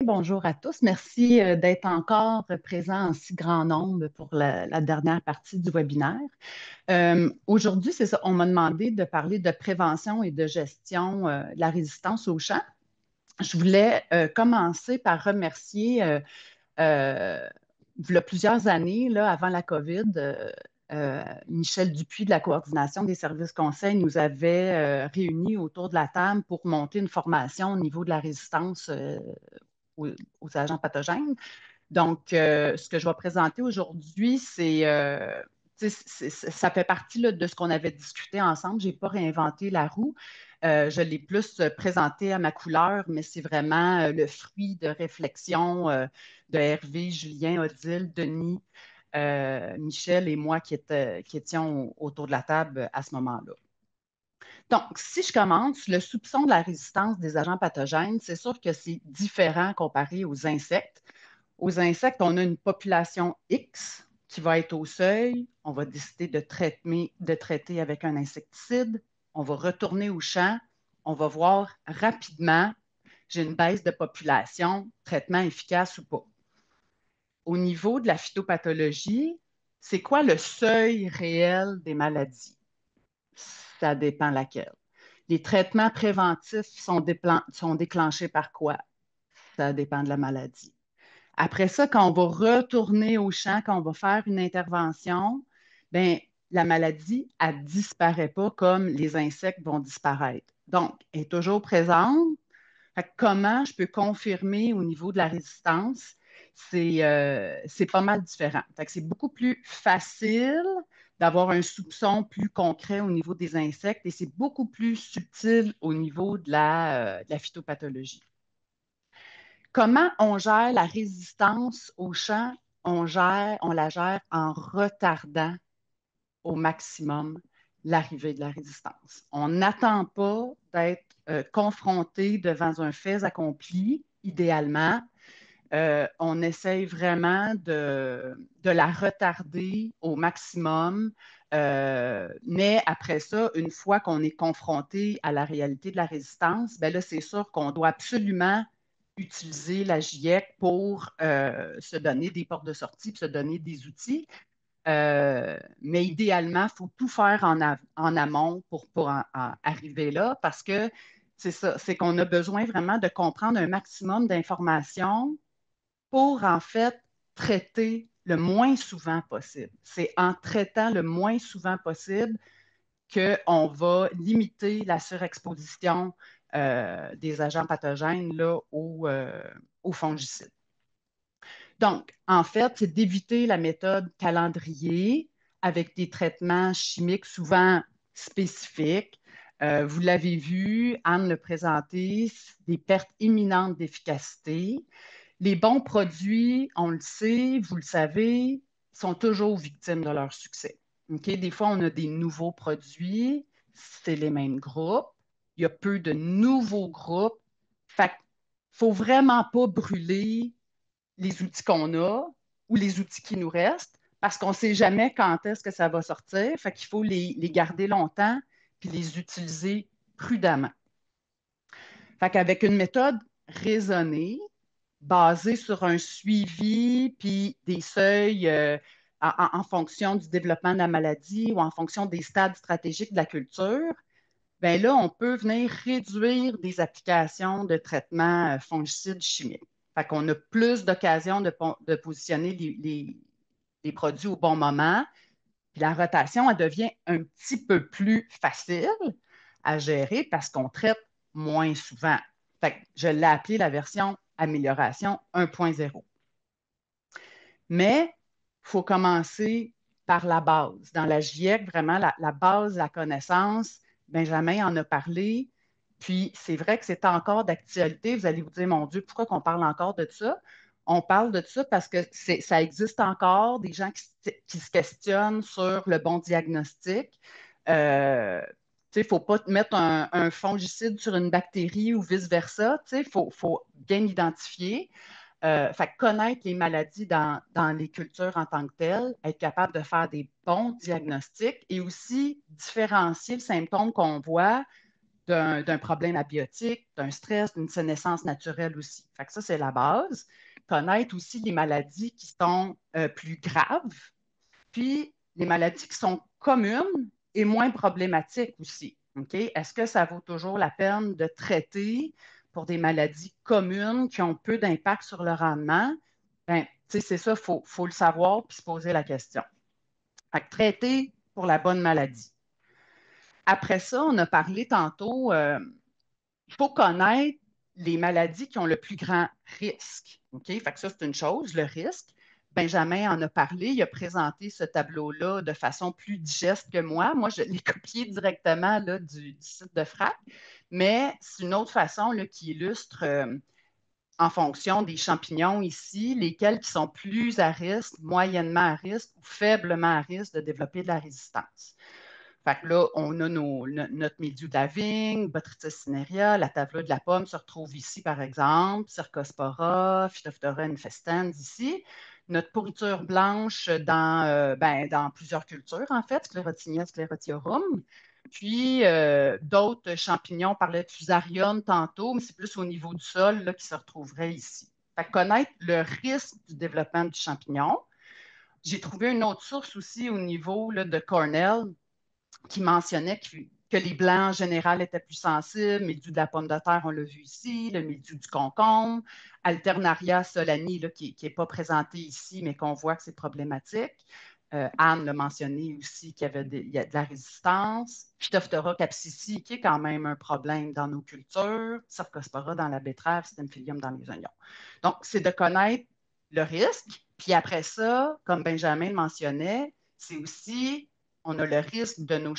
Bonjour à tous. Merci d'être encore présents en si grand nombre pour la dernière partie du webinaire. Aujourd'hui, c'est ça, on m'a demandé de parler de prévention et de gestion de la résistance au champ. Je voulais commencer par remercier, il y a plusieurs années, là, avant la COVID, Michel Dupuis de la Coordination des services conseils nous avait réunis autour de la table pour monter une formation au niveau de la résistance aux, aux agents pathogènes. Donc, ce que je vais présenter aujourd'hui, ça fait partie là, de ce qu'on avait discuté ensemble. Je n'ai pas réinventé la roue. Je l'ai plus présenté à ma couleur, mais c'est vraiment le fruit de réflexion de Hervé, Julien, Odile, Denis, Michel et moi qui étions autour de la table à ce moment-là. Donc, si je commence, le soupçon de la résistance des agents pathogènes, c'est sûr que c'est différent comparé aux insectes. Aux insectes, on a une population X qui va être au seuil. On va décider de traiter avec un insecticide. On va retourner au champ. On va voir rapidement, j'ai une baisse de population, traitement efficace ou pas. Au niveau de la phytopathologie, c'est quoi le seuil réel des maladies? Ça dépend laquelle. Les traitements préventifs sont déclenchés par quoi? Ça dépend de la maladie. Après ça, quand on va retourner au champ, quand on va faire une intervention, ben, la maladie, elle ne disparaît pas comme les insectes vont disparaître. Donc, elle est toujours présente. Fait que comment je peux confirmer au niveau de la résistance? C'est pas mal différent. Fait que c'est beaucoup plus facile d'avoir un soupçon plus concret au niveau des insectes et c'est beaucoup plus subtil au niveau de la phytopathologie. Comment on gère la résistance au champ? On la gère en retardant au maximum l'arrivée de la résistance. On n'attend pas d'être confronté devant un fait accompli, idéalement. On essaye vraiment de la retarder au maximum. Mais après ça, une fois qu'on est confronté à la réalité de la résistance, ben là, c'est sûr qu'on doit absolument utiliser la GIEC pour se donner des portes de sortie, pour se donner des outils. Mais idéalement, il faut tout faire en amont pour arriver là parce que c'est ça, c'est qu'on a besoin vraiment de comprendre un maximum d'informations pour en fait traiter le moins souvent possible. C'est en traitant le moins souvent possible qu'on va limiter la surexposition des agents pathogènes là, aux fongicides. Donc, en fait, c'est d'éviter la méthode calendrier avec des traitements chimiques souvent spécifiques. Vous l'avez vu, Anne le présenté, des pertes imminentes d'efficacité. Les bons produits, on le sait, vous le savez, sont toujours victimes de leur succès. OK? Des fois, on a des nouveaux produits, c'est les mêmes groupes. Il y a peu de nouveaux groupes. Fait qu'il ne faut vraiment pas brûler les outils qu'on a ou les outils qui nous restent parce qu'on ne sait jamais quand est-ce que ça va sortir. Fait qu'il faut les garder longtemps puis les utiliser prudemment. Fait qu'avec une méthode raisonnée, basée sur un suivi puis des seuils en fonction du développement de la maladie ou en fonction des stades stratégiques de la culture, ben là, on peut venir réduire des applications de traitement fongicides chimiques. Fait qu'on a plus d'occasions de positionner les produits au bon moment. Puis la rotation, elle devient un petit peu plus facile à gérer parce qu'on traite moins souvent. Fait que je l'ai appelé la version amélioration 1.0. Mais il faut commencer par la base. Dans la GIEC, vraiment, la base de la connaissance, Benjamin en a parlé. Puis c'est vrai que c'est encore d'actualité. Vous allez vous dire, mon Dieu, pourquoi qu'on parle encore de ça? On parle de ça parce que ça existe encore, des gens qui se questionnent sur le bon diagnostic. Il ne faut pas mettre un fongicide sur une bactérie ou vice-versa. Il faut bien identifier. Fait connaître les maladies dans les cultures en tant que telles, être capable de faire des bons diagnostics et aussi différencier le symptôme qu'on voit d'un problème abiotique, d'un stress, d'une sénescence naturelle aussi. Fait que ça, c'est la base. Connaître aussi les maladies qui sont plus graves, puis les maladies qui sont communes et moins problématiques aussi. OK? Est-ce que ça vaut toujours la peine de traiter pour des maladies communes qui ont peu d'impact sur le rendement? Ben, c'est ça, faut le savoir puis se poser la question. Fait que traiter pour la bonne maladie. Après ça, on a parlé tantôt, il faut connaître les maladies qui ont le plus grand risque. OK? Fait que ça, c'est une chose, le risque. Benjamin en a parlé, il a présenté ce tableau-là de façon plus digeste que moi. Moi, je l'ai copié directement là, du site de FRAC, mais c'est une autre façon là, qui illustre en fonction des champignons ici, lesquels qui sont plus à risque, moyennement à risque ou faiblement à risque de développer de la résistance. Fait que là, on a notre mildiou de la vigne, Botrytis cinerea, la tavelure de la pomme se retrouve ici, par exemple, Cercospora, Phytophthora infestans ici. Notre pourriture blanche dans plusieurs cultures, en fait, Sclerotinia sclerotiorum. Puis d'autres champignons, on parlait de Fusarium tantôt, mais c'est plus au niveau du sol là, qui se retrouverait ici. Fait que connaître le risque du développement du champignon. J'ai trouvé une autre source aussi au niveau là, de Cornell qui mentionnait que les blancs en général étaient plus sensibles, mildiou de la pomme de terre, on l'a vu ici, le mildiou du concombre, Alternaria solani, là, qui n'est pas présenté ici, mais qu'on voit que c'est problématique. Anne l'a mentionné aussi il y a de la résistance. Phytophthora capsicii, qui est quand même un problème dans nos cultures. Cercospora dans la betterave, Stemphylium dans les oignons. Donc, c'est de connaître le risque. Puis après ça, comme Benjamin le mentionnait, c'est aussi on a le risque de nos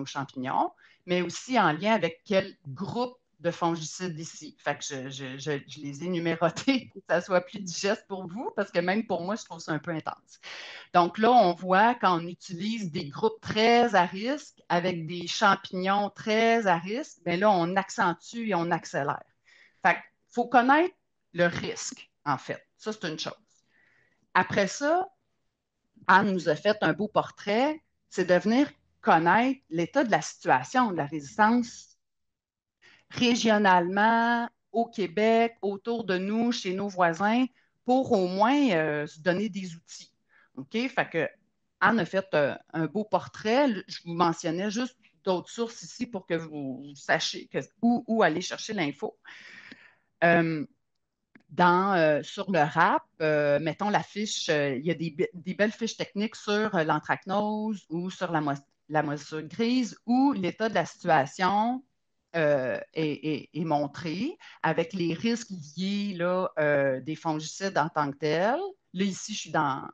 champignons, mais aussi en lien avec quel groupe de fongicides ici. Fait que je les ai numérotés pour que ça soit plus digeste pour vous, parce que même pour moi, je trouve ça un peu intense. Donc là, on voit quand on utilise des groupes très à risque avec des champignons très à risque, bien là, on accentue et on accélère. Fait qu'il faut connaître le risque, en fait. Ça, c'est une chose. Après ça, Anne nous a fait un beau portrait, c'est de venir connaître l'état de la situation de la résistance régionalement au Québec, autour de nous, chez nos voisins, pour au moins se donner des outils. OK? Fait que Anne a fait un beau portrait. Je vous mentionnais juste d'autres sources ici pour que vous sachiez où aller chercher l'info. Euh, sur le RAP, mettons la fiche, il y a des belles fiches techniques sur l'anthracnose ou sur la moisissure grise où l'état de la situation est montré avec les risques liés là, des fongicides en tant que tels. Là, ici, je suis dans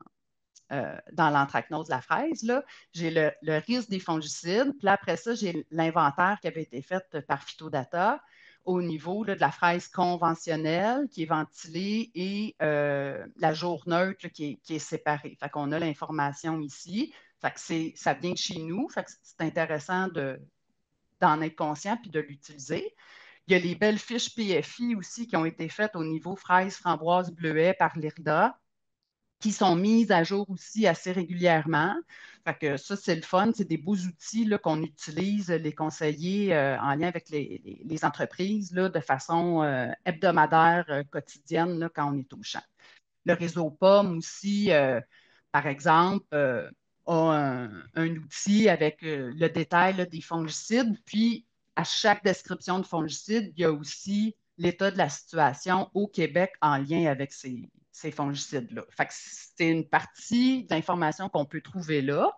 l'anthracnose de la fraise. J'ai le risque des fongicides. Puis là, après ça, j'ai l'inventaire qui avait été fait par Phytodata au niveau là, de la fraise conventionnelle qui est ventilée et la jour neutre là, qui est séparée. Fait qu'on a l'information ici. Fait que ça vient de chez nous. Fait que c'est intéressant d'en être conscient puis de l'utiliser. Il y a les belles fiches PFI aussi qui ont été faites au niveau fraise, framboise, bleuet par l'IRDA qui sont mises à jour aussi assez régulièrement. Fait que ça, c'est le fun. C'est des beaux outils là, qu'on utilise, les conseillers, en lien avec les entreprises là, de façon hebdomadaire, quotidienne, là, quand on est au champ. Le réseau POM aussi, par exemple, a un outil avec le détail là, des fongicides. Puis, à chaque description de fongicide, il y a aussi l'état de la situation au Québec en lien avec ces fongicides-là. Fait que c'est une partie d'information qu'on peut trouver là.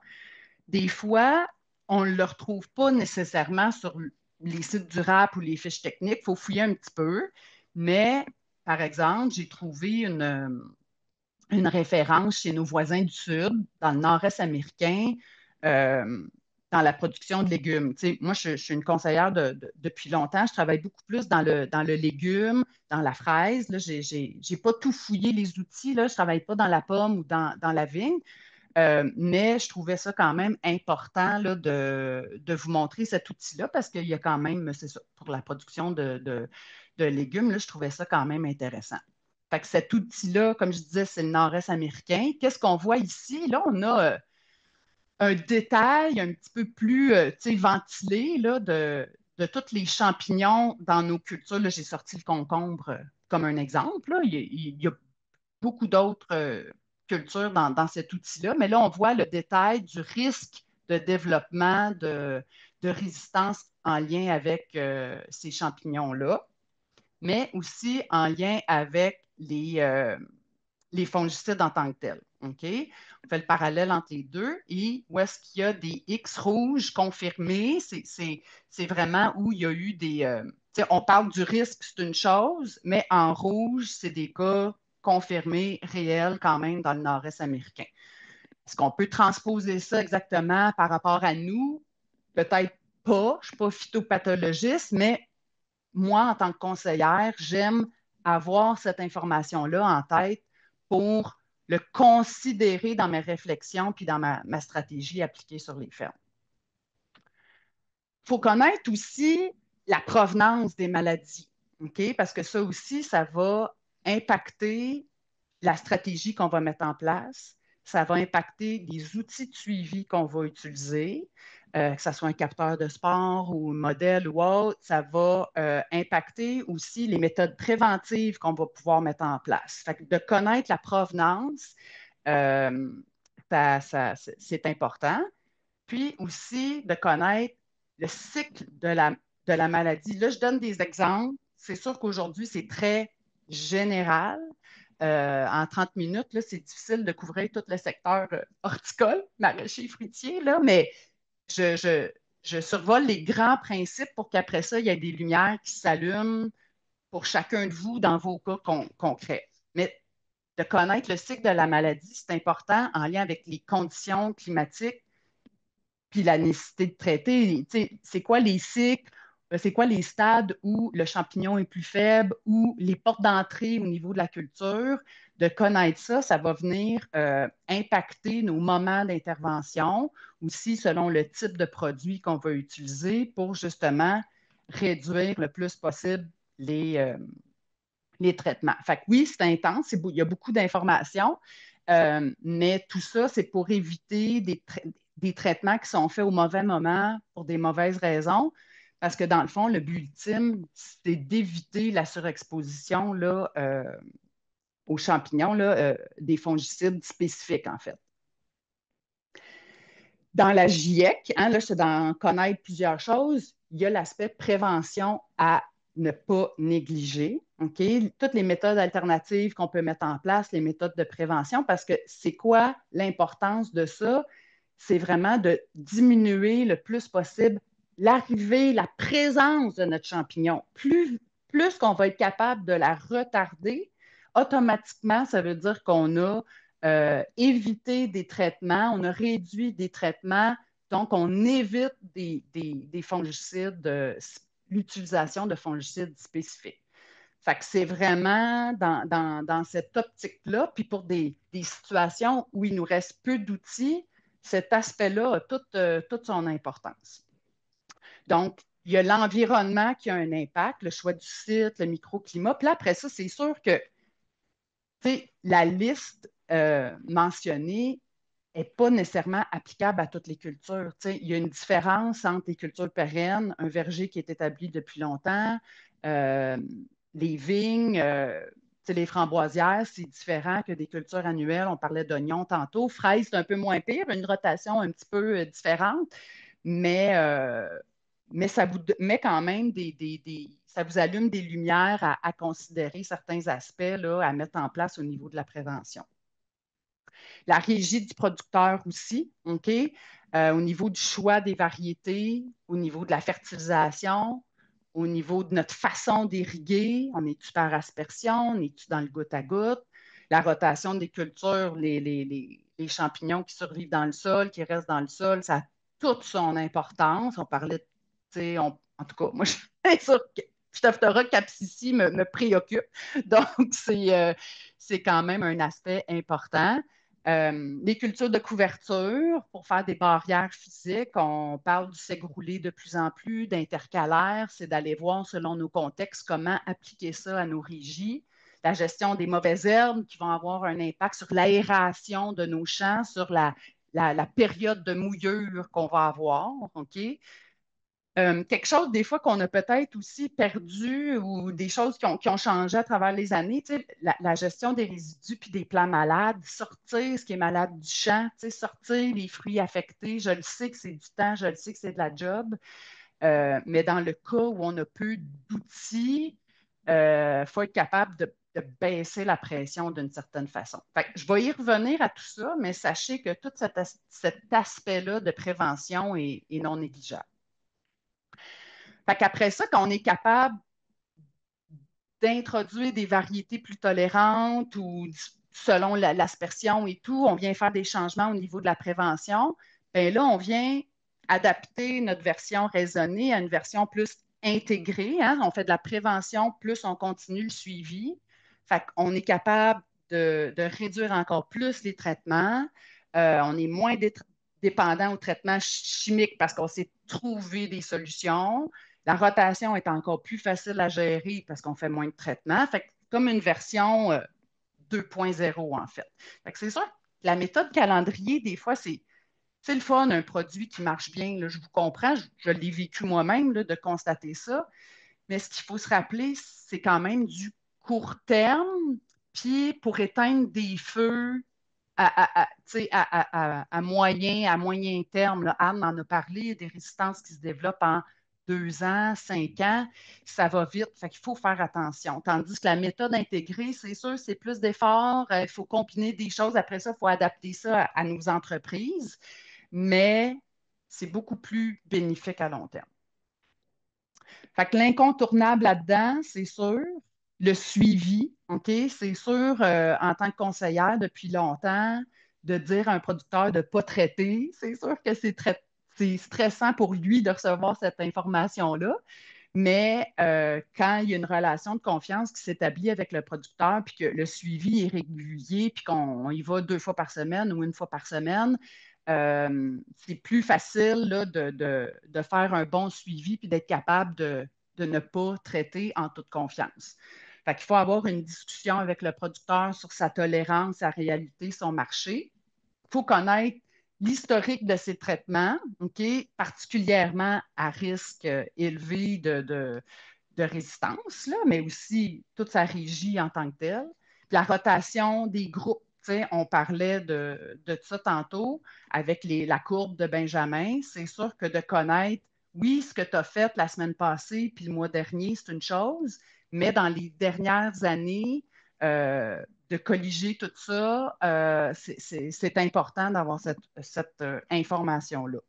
Des fois, on ne le retrouve pas nécessairement sur les sites du RAP ou les fiches techniques. Il faut fouiller un petit peu. Mais, par exemple, j'ai trouvé une référence chez nos voisins du Sud, dans le nord-est américain, euh, dans la production de légumes. Tu sais, moi, je suis une conseillère depuis longtemps. Je travaille beaucoup plus dans le légume, dans la fraise. Là, j'ai pas tout fouillé les outils. Là. Je ne travaille pas dans la pomme ou dans la vigne. Mais je trouvais ça quand même important là, de vous montrer cet outil-là parce qu'il y a quand même, c'est ça, pour la production de légumes, là, je trouvais ça quand même intéressant. Fait que cet outil-là, comme je disais, c'est le nord-est américain. Qu'est-ce qu'on voit ici? Là, on a un détail un petit peu plus ventilé là, de tous les champignons dans nos cultures. Là, j'ai sorti le concombre comme un exemple. Là. Il y a beaucoup d'autres cultures dans cet outil-là, mais là, on voit le détail du risque de développement de résistance en lien avec ces champignons-là, mais aussi en lien avec les fongicides en tant que tels. OK? On fait le parallèle entre les deux. Et où est-ce qu'il y a des X rouges confirmés? C'est vraiment où il y a eu des. On parle du risque, c'est une chose, mais en rouge, c'est des cas confirmés, réels quand même dans le nord-est américain. Est-ce qu'on peut transposer ça exactement par rapport à nous? Peut-être pas. Je ne suis pas phytopathologiste, mais moi, en tant que conseillère, j'aime avoir cette information-là en tête pour le considérer dans mes réflexions puis dans ma stratégie appliquée sur les fermes. Il faut connaître aussi la provenance des maladies, OK? Parce que ça aussi, ça va impacter la stratégie qu'on va mettre en place. Ça va impacter les outils de suivi qu'on va utiliser, que ce soit un capteur de sport ou un modèle ou autre. Ça va impacter aussi les méthodes préventives qu'on va pouvoir mettre en place. Fait que de connaître la provenance, euh, c'est important. Puis aussi de connaître le cycle de la maladie. Là, je donne des exemples. C'est sûr qu'aujourd'hui, c'est très général. En 30 minutes, c'est difficile de couvrir tout le secteur horticole, maraîcher, fruitier, là, mais je, je, je survole les grands principes pour qu'après ça, il y ait des lumières qui s'allument pour chacun de vous dans vos cas concrets. Mais de connaître le cycle de la maladie, c'est important en lien avec les conditions climatiques puis la nécessité de traiter. C'est quoi les cycles, c'est quoi les stades où le champignon est plus faible, où les portes d'entrée au niveau de la culture. De connaître ça, ça va venir impacter nos moments d'intervention, aussi selon le type de produit qu'on va utiliser pour justement réduire le plus possible les traitements. Fait que oui, c'est intense, il y a beaucoup d'informations, mais tout ça, c'est pour éviter des traitements qui sont faits au mauvais moment pour des mauvaises raisons. Parce que dans le fond, le but ultime, c'est d'éviter la surexposition là, aux champignons, là, des fongicides spécifiques, en fait. Dans la GIEC, hein, là, je suis d'en connaître plusieurs choses. Il y a l'aspect prévention à ne pas négliger. OK? Toutes les méthodes alternatives qu'on peut mettre en place, les méthodes de prévention, parce que c'est quoi l'importance de ça? C'est vraiment de diminuer le plus possible l'arrivée, la présence de notre champignon. Plus qu'on va être capable de la retarder, automatiquement, ça veut dire qu'on a éviter des traitements, on a réduit des traitements, donc on évite des fongicides, l'utilisation de fongicides spécifiques. Fait que c'est vraiment dans cette optique-là, puis pour des situations où il nous reste peu d'outils, cet aspect-là a toute son importance. Donc, il y a l'environnement qui a un impact, le choix du site, le microclimat. Puis là, après ça, c'est sûr que la liste mentionnée n'est pas nécessairement applicable à toutes les cultures. Il y a une différence entre les cultures pérennes, un verger qui est établi depuis longtemps, euh, les vignes, les framboisières, c'est différent que des cultures annuelles. On parlait d'oignons tantôt. Fraises, c'est un peu moins pire, une rotation un petit peu différente, mais, euh, mais ça vous met quand même ça vous allume des lumières à considérer certains aspects là, à mettre en place au niveau de la prévention. La régie du producteur aussi, OK? Au niveau du choix des variétés, au niveau de la fertilisation, au niveau de notre façon d'irriguer, on est-tu par aspersion, on est-tu dans le goutte à goutte, la rotation des cultures, les champignons qui survivent dans le sol, qui restent dans le sol, ça a toute son importance. On parlait, en tout cas, moi, je suis sûre que Phytophthora capsicii me préoccupe. Donc, c'est quand même un aspect important. Les cultures de couverture pour faire des barrières physiques, on parle du seigle roulé de plus en plus, d'intercalaire, c'est d'aller voir selon nos contextes comment appliquer ça à nos régies. La gestion des mauvaises herbes qui vont avoir un impact sur l'aération de nos champs, sur la période de mouillure qu'on va avoir, OK? Quelque chose des fois qu'on a peut-être aussi perdu ou des choses qui ont changé à travers les années, tu sais, la gestion des résidus puis des plants malades, sortir ce qui est malade du champ, tu sais, sortir les fruits affectés. Je le sais que c'est du temps, je le sais que c'est de la job, mais dans le cas où on a peu d'outils, il faut être capable de baisser la pression d'une certaine façon. Fait que je vais y revenir à tout ça, mais sachez que tout cet aspect-là de prévention est non négligeable. Fait qu'après ça, quand on est capable d'introduire des variétés plus tolérantes ou selon l'aspersion et tout, on vient faire des changements au niveau de la prévention, bien là, on vient adapter notre version raisonnée à une version plus intégrée, hein. On fait de la prévention, plus on continue le suivi. Fait qu'on est capable de réduire encore plus les traitements. On est moins dépendant aux traitements chimiques parce qu'on s'est trouvé des solutions. La rotation est encore plus facile à gérer parce qu'on fait moins de traitements. Fait que comme une version 2.0 en fait. Fait que c'est sûr que la méthode calendrier, des fois, c'est le fun, un produit qui marche bien. Là, je vous comprends, je l'ai vécu moi-même là, de constater ça. Mais ce qu'il faut se rappeler, c'est quand même du court terme. Puis pour éteindre des feux tu sais, à moyen terme, là, Anne en a parlé, des résistances qui se développent en 2 ans, 5 ans, ça va vite, fait qu'il faut faire attention. Tandis que la méthode intégrée, c'est sûr, c'est plus d'efforts, il faut combiner des choses, après ça, il faut adapter ça à nos entreprises, mais c'est beaucoup plus bénéfique à long terme. Fait que l'incontournable là-dedans, c'est sûr, le suivi, OK? C'est sûr, en tant que conseillère depuis longtemps, de dire à un producteur de ne pas traiter, c'est sûr que c'est stressant pour lui de recevoir cette information-là. Mais quand il y a une relation de confiance qui s'établit avec le producteur, puis que le suivi est régulier, puis qu'on y va 2 fois par semaine ou 1 fois par semaine, c'est plus facile là, de faire un bon suivi puis d'être capable de ne pas traiter en toute confiance. Fait qu'il faut avoir une discussion avec le producteur sur sa tolérance, sa réalité, son marché. Il faut connaître l'historique de ces traitements, OK, particulièrement à risque élevé de résistance, là, mais aussi toute sa régie en tant que telle. Puis la rotation des groupes, tu sais, on parlait de ça tantôt avec la courbe de Benjamin. C'est sûr que de connaître, oui, ce que tu as fait la semaine passée puis le mois dernier, c'est une chose, mais dans les dernières années, de colliger tout ça, c'est important d'avoir cette information-là.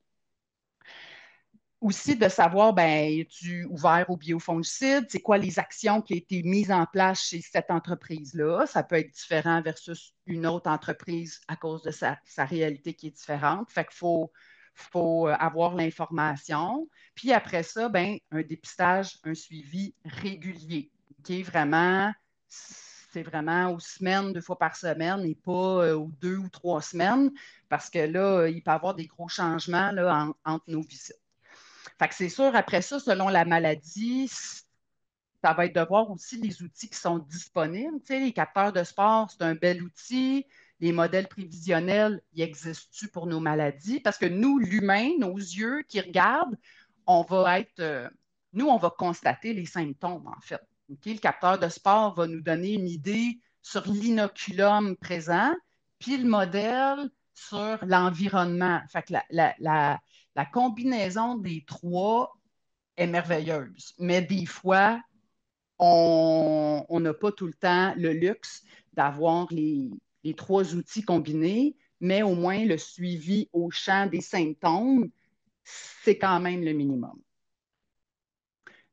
Aussi de savoir, ben, es-tu ouvert aux biofongicides? C'est quoi les actions qui ont été mises en place chez cette entreprise-là? Ça peut être différent versus une autre entreprise à cause de sa réalité qui est différente. Fait qu'il faut avoir l'information. Puis après ça, ben, un dépistage, un suivi régulier. OK? Vraiment, c'est vraiment aux semaines, 2 fois par semaine et pas aux 2 ou 3 semaines parce que là, il peut y avoir des gros changements là, entre nos visites. Fait que c'est sûr, après ça, selon la maladie, ça va être de voir aussi les outils qui sont disponibles. Tu sais, les capteurs de sport, c'est un bel outil. Les modèles prévisionnels, ils existent pour nos maladies? Parce que nous, l'humain, nos yeux qui regardent, on va être, nous, on va constater les symptômes, en fait. OK? Le capteur de sport va nous donner une idée sur l'inoculum présent, puis le modèle sur l'environnement. Fait que la combinaison des trois est merveilleuse. Mais des fois, on n'a pas tout le temps le luxe d'avoir les trois outils combinés, mais au moins le suivi au champ des symptômes, c'est quand même le minimum.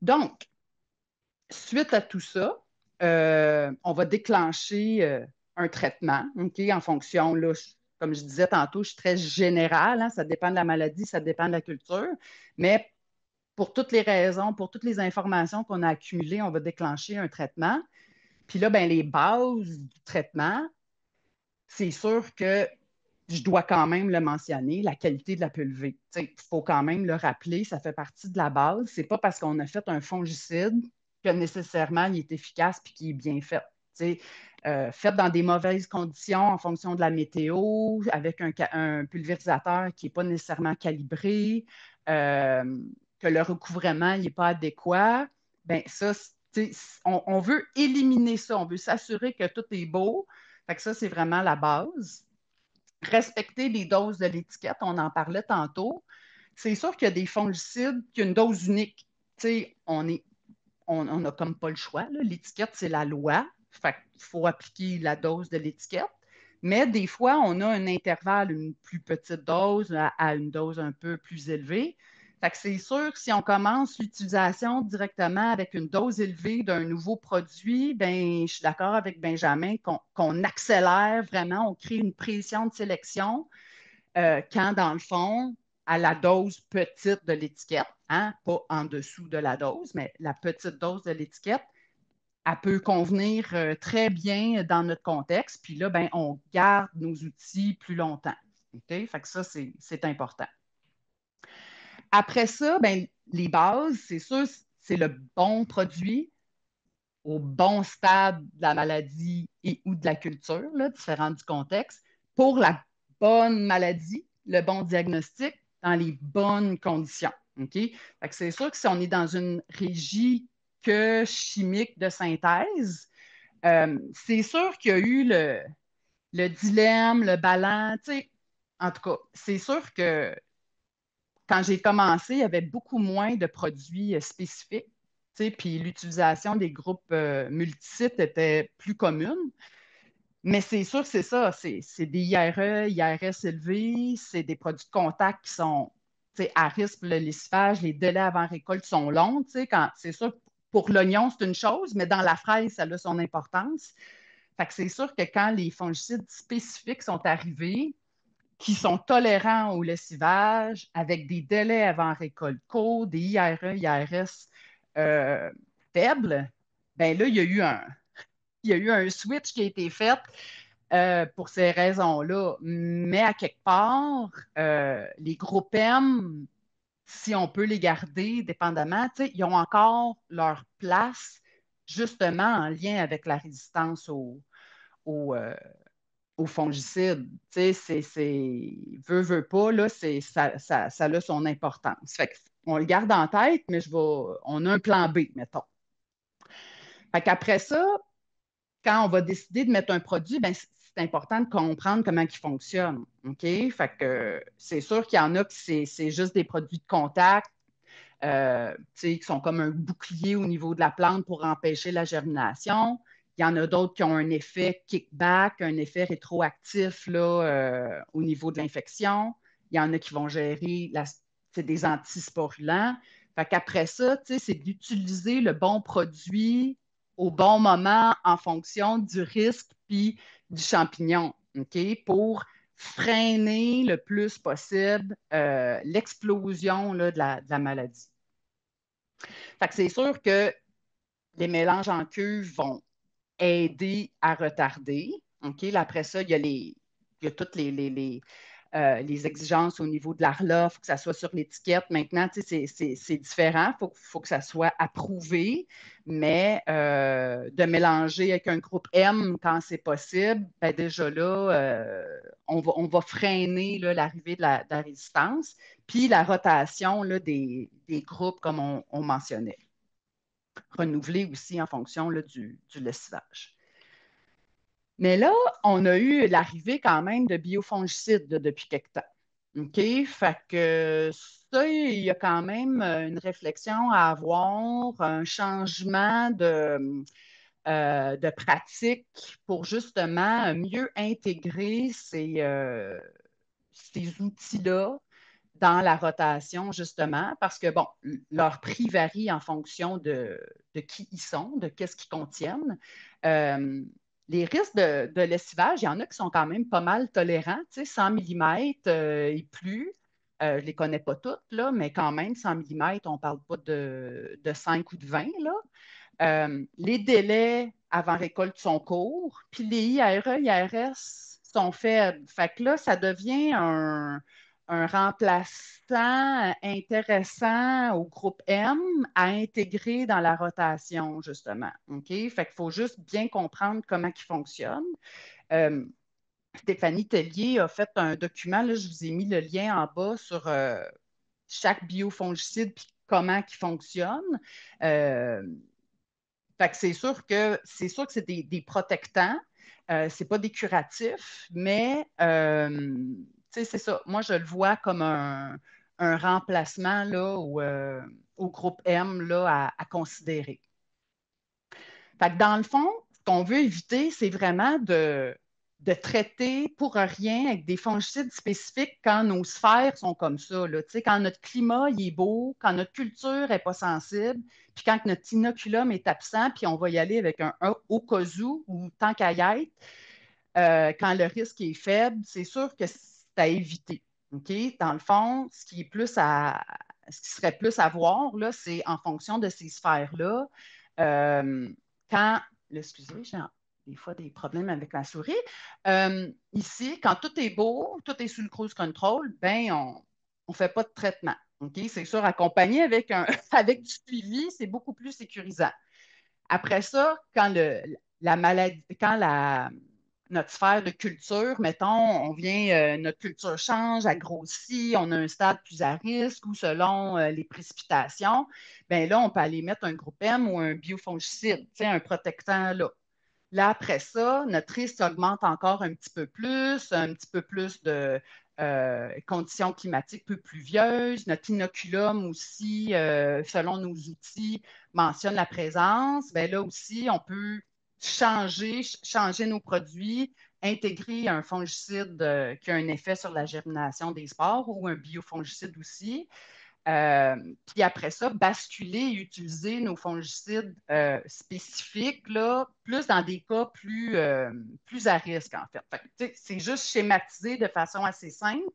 Donc, suite à tout ça, on va déclencher un traitement, OK, en fonction, là, comme je disais tantôt, je suis très générale, hein, ça dépend de la maladie, ça dépend de la culture, mais pour toutes les raisons, pour toutes les informations qu'on a accumulées, on va déclencher un traitement. Puis là, ben, les bases du traitement, c'est sûr que je dois quand même le mentionner, la qualité de la pulvée. Il faut quand même le rappeler, ça fait partie de la base. C'est pas parce qu'on a fait un fongicide que nécessairement il est efficace et qu'il est bien fait. faites dans des mauvaises conditions en fonction de la météo, avec un pulvérisateur qui n'est pas nécessairement calibré, euh, que le recouvrement n'est pas adéquat, ben ça, on veut éliminer ça, on veut s'assurer que tout est beau. Fait que ça, c'est vraiment la base. Respecter les doses de l'étiquette, on en parlait tantôt. C'est sûr qu'il y a des fongicides qui ont une dose unique. On n'a comme pas le choix. L'étiquette, c'est la loi. Fait qu'il faut appliquer la dose de l'étiquette. Mais des fois, on a un intervalle, une plus petite dose à une dose un peu plus élevée. Fait que c'est sûr que si on commence l'utilisation directement avec une dose élevée d'un nouveau produit, ben, je suis d'accord avec Benjamin qu'on accélère vraiment, on crée une pression de sélection quand, dans le fond, à la dose petite de l'étiquette, hein, pas en dessous de la dose, mais la petite dose de l'étiquette, elle peut convenir très bien dans notre contexte. Puis là, ben, on garde nos outils plus longtemps. OK? Fait que ça, c'est important. Après ça, ben, les bases, c'est sûr, c'est le bon produit au bon stade de la maladie et ou de la culture, là, différent du contexte, pour la bonne maladie, le bon diagnostic, dans les bonnes conditions. OK? Fait que c'est sûr que si on est dans une régie que chimique de synthèse, c'est sûr qu'il y a eu le dilemme, le ballon. En tout cas, c'est sûr que quand j'ai commencé, il y avait beaucoup moins de produits spécifiques, puis l'utilisation des groupes multisites était plus commune. Mais c'est sûr, c'est ça, c'est des IRE, IRS élevés, c'est des produits de contact qui sont à risque pour le lissage, les délais avant récolte sont longs. C'est sûr, pour l'oignon, c'est une chose, mais dans la fraise, ça a son importance. Fait que c'est sûr que quand les fongicides spécifiques sont arrivés, qui sont tolérants au lessivage, avec des délais avant récolte courts, des IRE, IRS euh, faibles, ben là, il y a eu un switch qui a été fait pour ces raisons-là. Mais à quelque part, les groupes M, si on peut les garder dépendamment, ils ont encore leur place justement en lien avec la résistance au, euh, aux fongicides. Veut pas, là, ça a son importance. Fait on le garde en tête, mais on a un plan B, mettons. Fait qu'après ça, quand on va décider de mettre un produit, ben, c'est important de comprendre comment il fonctionne. OK? Fait que c'est sûr qu'il y en a qui c'est juste des produits de contact, qui sont comme un bouclier au niveau de la plante pour empêcher la germination. Il y en a d'autres qui ont un effet kickback, un effet rétroactif là, au niveau de l'infection. Il y en a qui vont gérer c'est des antisporulants. Fait qu'après ça, c'est d'utiliser le bon produit au bon moment en fonction du risque puis du champignon, OK, pour freiner le plus possible l'explosion là, de la maladie. Fait que c'est sûr que les mélanges en cuve vont aider à retarder. OK? Là, après ça, il y a toutes les exigences au niveau de l'ARLA. Il faut que ça soit sur l'étiquette. Maintenant, c'est différent. Il faut que ça soit approuvé. Mais de mélanger avec un groupe M quand c'est possible, ben déjà là, on va freiner là, l'arrivée de la résistance. Puis la rotation là, des groupes, comme on mentionnait, renouvelé aussi en fonction là, du lessivage. Mais là, on a eu l'arrivée quand même de biofongicides là, depuis quelque temps. OK? Fait que ça, il y a quand même une réflexion à avoir, un changement de pratique pour justement mieux intégrer ces outils-là dans la rotation, justement, parce que, bon, leur prix varie en fonction de qui ils sont, de qu'est-ce qu'ils contiennent. Euh, les risques de lessivage, il y en a qui sont quand même pas mal tolérants, tu sais, 100 millimètres et plus. Je ne les connais pas toutes, là, mais quand même, 100 millimètres, on ne parle pas de 5 ou de 20, là. Les délais avant récolte sont courts, puis les IRE, IRS sont faibles. Fait que là, ça devient un remplaçant intéressant au groupe M à intégrer dans la rotation, justement. OK? Fait qu'il faut juste bien comprendre comment il fonctionne. Euh, Stéphanie Tellier a fait un document, là, je vous ai mis le lien en bas sur chaque biofongicide puis comment il fonctionne. Euh, Fait que c'est sûr que c'est des protectants. C'est pas des curatifs, mais c'est ça. Moi, je le vois comme un remplacement là, au groupe M là, à considérer. Fait que dans le fond, ce qu'on veut éviter, c'est vraiment de traiter pour rien avec des fongicides spécifiques quand nos sphères sont comme ça. Là. Tu sais, quand notre climat il est beau, quand notre culture n'est pas sensible, puis quand notre inoculum est absent, puis on va y aller avec un au cas où ou tant qu'à y être, quand le risque est faible, c'est sûr que c'est à éviter. OK? Dans le fond, ce qui serait plus à voir, là, c'est en fonction de ces sphères-là. euh, quand, excusez, j'ai des fois des problèmes avec ma souris. Ici, quand tout est beau, tout est sous le cruise control, ben on ne fait pas de traitement. OK? C'est sûr, accompagné avec, avec du suivi, c'est beaucoup plus sécurisant. Après ça, la maladie, notre sphère de culture, mettons, notre culture change, elle grossit, on a un stade plus à risque ou selon les précipitations, bien là, on peut aller mettre un groupe M ou un biofongicide, tu sais, un protectant là. Là, après ça, notre risque augmente encore un petit peu plus de conditions climatiques peu pluvieuses. Notre inoculum aussi, selon nos outils, mentionne la présence. Bien, là aussi, on peut changer nos produits, intégrer un fongicide qui a un effet sur la germination des spores ou un biofongicide aussi. Euh, Puis après ça, basculer et utiliser nos fongicides spécifiques, là, plus dans des cas plus à risque, en fait. C'est juste schématisé de façon assez simple,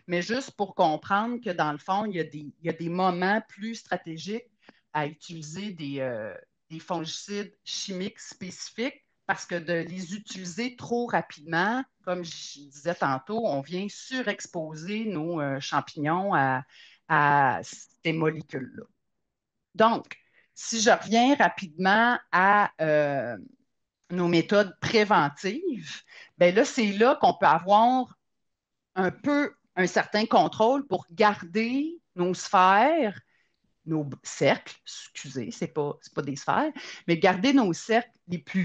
mais juste pour comprendre que dans le fond, il y a des moments plus stratégiques à utiliser des fongicides chimiques spécifiques parce que de les utiliser trop rapidement, comme je disais tantôt, on vient surexposer nos champignons à ces molécules-là. Donc, si je reviens rapidement à nos méthodes préventives, bien là, c'est là qu'on peut avoir un peu un certain contrôle pour garder nos sphères, nos cercles, excusez, c'est pas des sphères, mais garder nos cercles les plus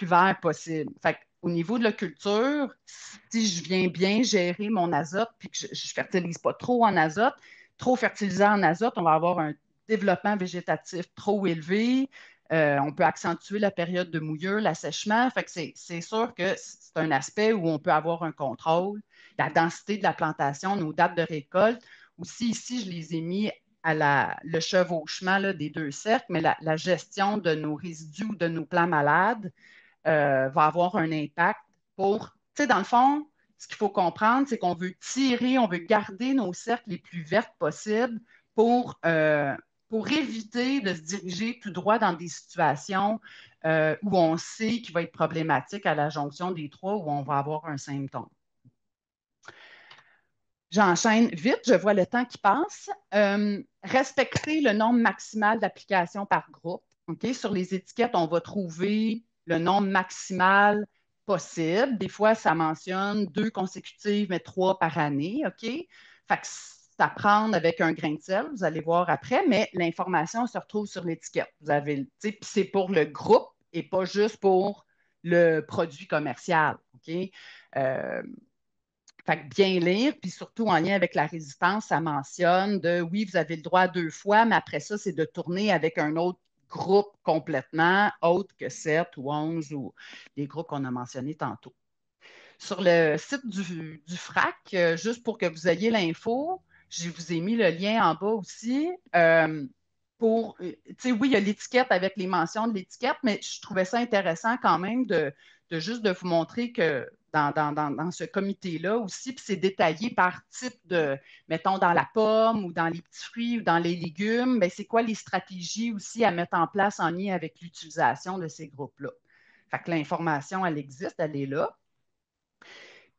verts possibles. Fait au niveau de la culture, si je viens bien gérer mon azote puis que je ne fertilise pas trop en azote, trop fertilisé en azote, on va avoir un développement végétatif trop élevé. On peut accentuer la période de mouillure, l'assèchement. Fait que c'est sûr que c'est un aspect où on peut avoir un contrôle. La densité de la plantation, nos dates de récolte. Aussi, ici, je les ai mis le chevauchement là, des deux cercles, mais la gestion de nos résidus ou de nos plants malades va avoir un impact pour, tu sais, dans le fond, ce qu'il faut comprendre, c'est qu'on veut tirer, on veut garder nos cercles les plus vertes possibles pour, euh, pour éviter de se diriger tout droit dans des situations où on sait qu'il va être problématique à la jonction des trois, où on va avoir un symptôme. J'enchaîne vite, je vois le temps qui passe. Respecter le nombre maximal d'applications par groupe. OK? Sur les étiquettes, on va trouver le nombre maximal possible. Des fois, ça mentionne 2 consécutives, mais 3 par année. OK? Fait que c'est à prendre avec un grain de sel, vous allez voir après, mais l'information se retrouve sur l'étiquette. Vous avez, puis c'est pour le groupe et pas juste pour le produit commercial. OK? Euh, Fait que bien lire, puis surtout en lien avec la résistance, ça mentionne de oui, vous avez le droit à 2 fois, mais après ça, c'est de tourner avec un autre groupe complètement, autre que 7 ou 11 ou les groupes qu'on a mentionnés tantôt. Sur le site du FRAC, juste pour que vous ayez l'info, je vous ai mis le lien en bas aussi. Tu sais, oui, il y a l'étiquette avec les mentions de l'étiquette, mais je trouvais ça intéressant quand même de juste de vous montrer que dans ce comité-là aussi, puis c'est détaillé par type de, mettons, dans la pomme ou dans les petits fruits ou dans les légumes, bien, c'est quoi les stratégies aussi à mettre en place en lien avec l'utilisation de ces groupes-là. Fait que l'information, elle existe, elle est là.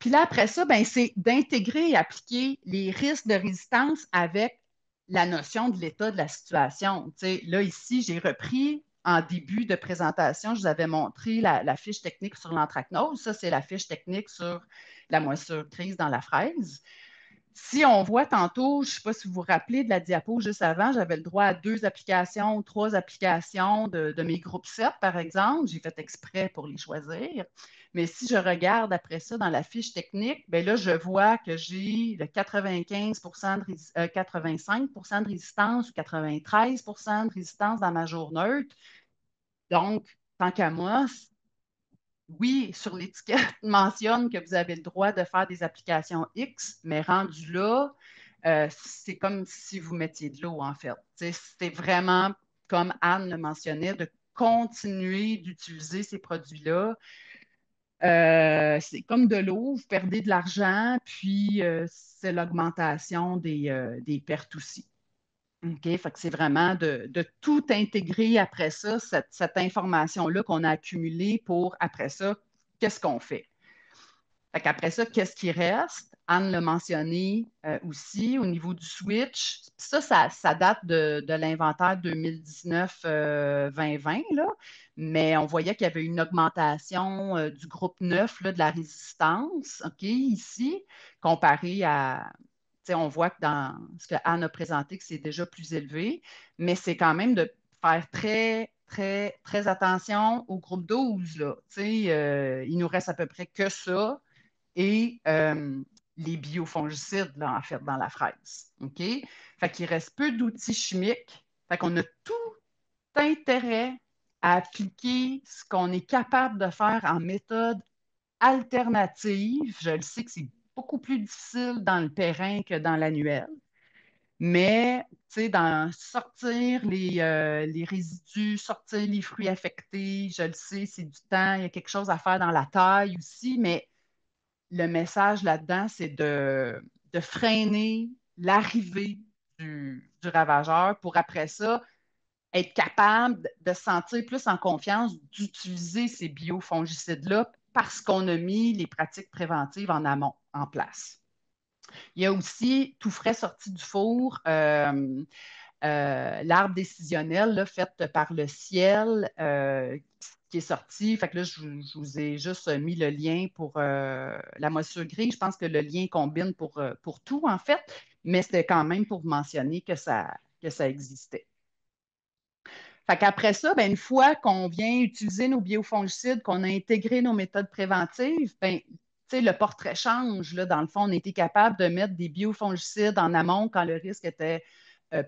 Puis là, après ça, ben, c'est d'intégrer et appliquer les risques de résistance avec la notion de l'état de la situation. Tu sais, là, ici, j'ai repris en début de présentation, je vous avais montré la fiche technique sur l'anthracnose. Ça, c'est la fiche technique sur la moisissure grise dans la fraise. Si on voit tantôt, je ne sais pas si vous vous rappelez de la diapo juste avant, j'avais le droit à 2 applications, 3 applications de mes groupes 7, par exemple. J'ai fait exprès pour les choisir. Mais si je regarde après ça dans la fiche technique, bien là, je vois que j'ai le 95 85 de résistance ou 93 de résistance dans ma jour neutre. Donc, tant qu'à moi, oui, sur l'étiquette, mentionne que vous avez le droit de faire des applications X, mais rendu là, c'est comme si vous mettiez de l'eau, en fait. C'est vraiment, comme Anne le mentionnait, de continuer d'utiliser ces produits-là. C'est comme de l'eau, vous perdez de l'argent, puis c'est l'augmentation des pertes aussi. OK? Fait que c'est vraiment de tout intégrer après ça, cette information-là qu'on a accumulée pour après ça, qu'est-ce qu'on fait? Fait qu'après ça, qu'est-ce qui reste? Anne l'a mentionné aussi au niveau du switch. Ça date de l'inventaire 2019-2020, là, mais on voyait qu'il y avait une augmentation du groupe 9 là, de la résistance, OK, ici, comparé à, on voit que dans ce que Anne a présenté, que c'est déjà plus élevé, mais c'est quand même de faire très, très, très attention au groupe 12. Là. Il nous reste à peu près que ça et les biofongicides, là, en fait, dans la fraise. OK? Fait qu'il reste peu d'outils chimiques. Fait qu'on a tout intérêt à appliquer ce qu'on est capable de faire en méthode alternative. Je le sais que c'est beaucoup plus difficile dans le terrain que dans l'annuel, mais sortir les résidus, sortir les fruits affectés, je le sais, c'est du temps, il y a quelque chose à faire dans la taille aussi, mais le message là-dedans, c'est de freiner l'arrivée du ravageur pour après ça être capable de se sentir plus en confiance d'utiliser ces biofongicides-là parce qu'on a mis les pratiques préventives en amont en place. Il y a aussi, tout frais sorti du four, l'arbre décisionnel là, fait par le ciel qui est sorti. Fait que là, je vous ai juste mis le lien pour la moisissure grise. Je pense que le lien combine pour tout, en fait, mais c'était quand même pour mentionner que ça existait. Fait qu'après ça, ben, une fois qu'on vient utiliser nos biofongicides, qu'on a intégré nos méthodes préventives, ben, le portrait change. Là, dans le fond, on a été capable de mettre des biofongicides en amont quand le risque était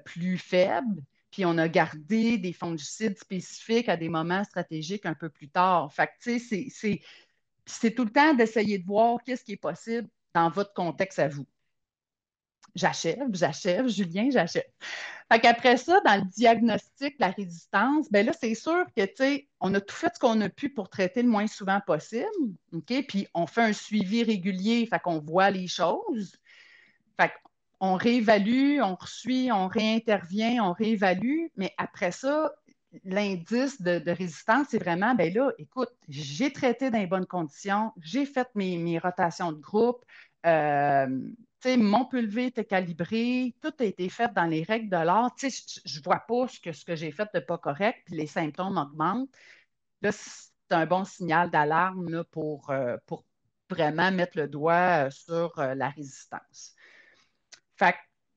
plus faible, puis on a gardé des fongicides spécifiques à des moments stratégiques un peu plus tard. Fait que, c'est tout le temps d'essayer de voir qu'est-ce qui est possible dans votre contexte à vous. J'achève, Julien, j'achève. Fait qu'après ça, dans le diagnostic de la résistance, ben là, c'est sûr que, tu sais, on a tout fait ce qu'on a pu pour traiter le moins souvent possible, OK? Puis on fait un suivi régulier, fait qu'on voit les choses. Fait qu'on réévalue, on resuit, on réintervient, on réévalue, mais après ça, l'indice de résistance, c'est vraiment, ben là, écoute, j'ai traité dans les bonnes conditions, j'ai fait mes rotations de groupe, mon pulvé était calibré, tout a été fait dans les règles de l'art. Je ne vois pas ce que j'ai fait de pas correct, puis les symptômes augmentent. Là, c'est un bon signal d'alarme là, pour vraiment mettre le doigt sur la résistance. Fait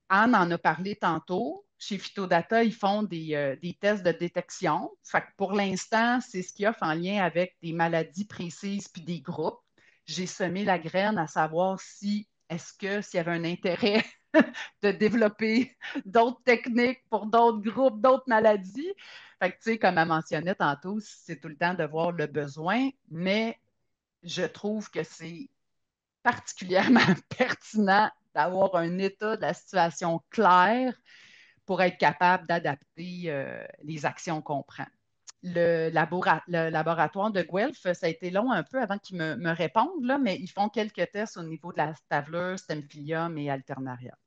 Anne en a parlé tantôt. Chez Phytodata, ils font des tests de détection. Fait que pour l'instant, c'est ce qu'ils offrent en lien avec des maladies précises puis des groupes. J'ai semé la graine à savoir si est-ce que s'il y avait un intérêt de développer d'autres techniques pour d'autres groupes, d'autres maladies. Fait que, tu sais, comme elle mentionnait tantôt, c'est tout le temps de voir le besoin, mais je trouve que c'est particulièrement pertinent d'avoir un état de la situation clair pour être capable d'adapter les actions qu'on prend. Le laboratoire de Guelph, ça a été long un peu avant qu'ils me répondent, là, mais ils font quelques tests au niveau de la Staveleur, Stemphilium et Alternaria.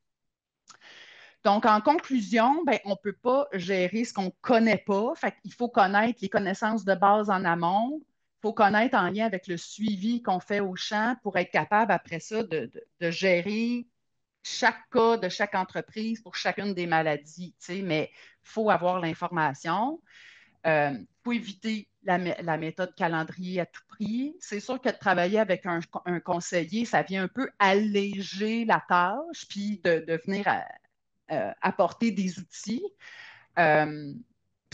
Donc, en conclusion, ben, on ne peut pas gérer ce qu'on ne connaît pas. Fait il faut connaître les connaissances de base en amont. faut connaître en lien avec le suivi qu'on fait au champ pour être capable après ça de gérer chaque cas de chaque entreprise pour chacune des maladies, tu sais, mais il faut avoir l'information. Il faut éviter la méthode calendrier à tout prix. C'est sûr que de travailler avec un conseiller, ça vient un peu alléger la tâche, puis de venir apporter des outils. Euh,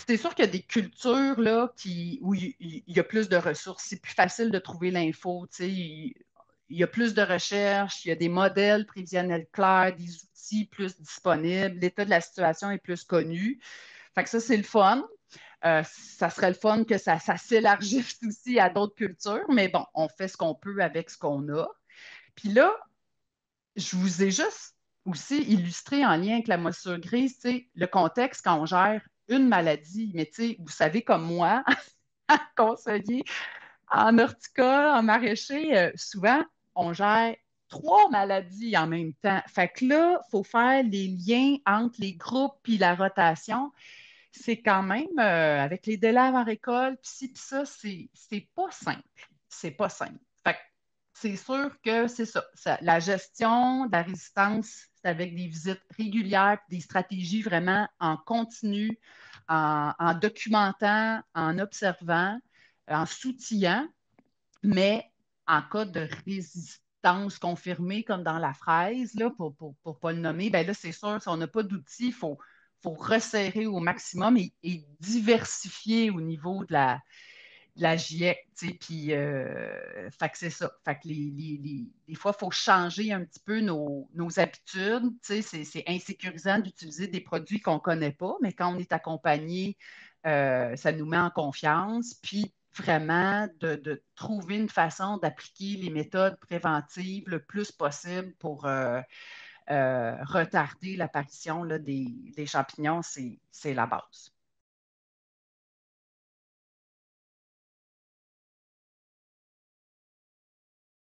c'est sûr qu'il y a des cultures là, où il y a plus de ressources. C'est plus facile de trouver l'info. Tu sais, il y a plus de recherches, il y a des modèles prévisionnels clairs, des outils plus disponibles, l'état de la situation est plus connu. Fait que ça, c'est le fun. Ça serait le fun que ça s'élargisse aussi à d'autres cultures, mais bon, on fait ce qu'on peut avec ce qu'on a. Puis là, je vous ai juste aussi illustré en lien avec la moisissure grise, tu sais, le contexte quand on gère une maladie. Mais tu sais, vous savez comme moi, conseiller en horticole, en maraîcher, souvent, on gère trois maladies en même temps. Fait que là, il faut faire les liens entre les groupes puis la rotation. C'est quand même, avec les délais avant récolte, puis ci, puis ça, c'est pas simple. C'est pas simple. Fait que c'est sûr que c'est ça. La gestion de la résistance, c'est avec des visites régulières, puis des stratégies vraiment en continu, en documentant, en observant, en soutillant, mais en cas de résistance confirmée, comme dans la fraise, là, pour ne pas le nommer, ben là, c'est sûr, si on n'a pas d'outils, faut resserrer au maximum et diversifier au niveau de la GIEC, tu sais, puis, fait que c'est ça. Fait que des fois, il faut changer un petit peu nos habitudes, tu sais, c'est insécurisant d'utiliser des produits qu'on ne connaît pas, mais quand on est accompagné, ça nous met en confiance, puis vraiment de trouver une façon d'appliquer les méthodes préventives le plus possible pour retarder l'apparition là, des champignons, c'est la base.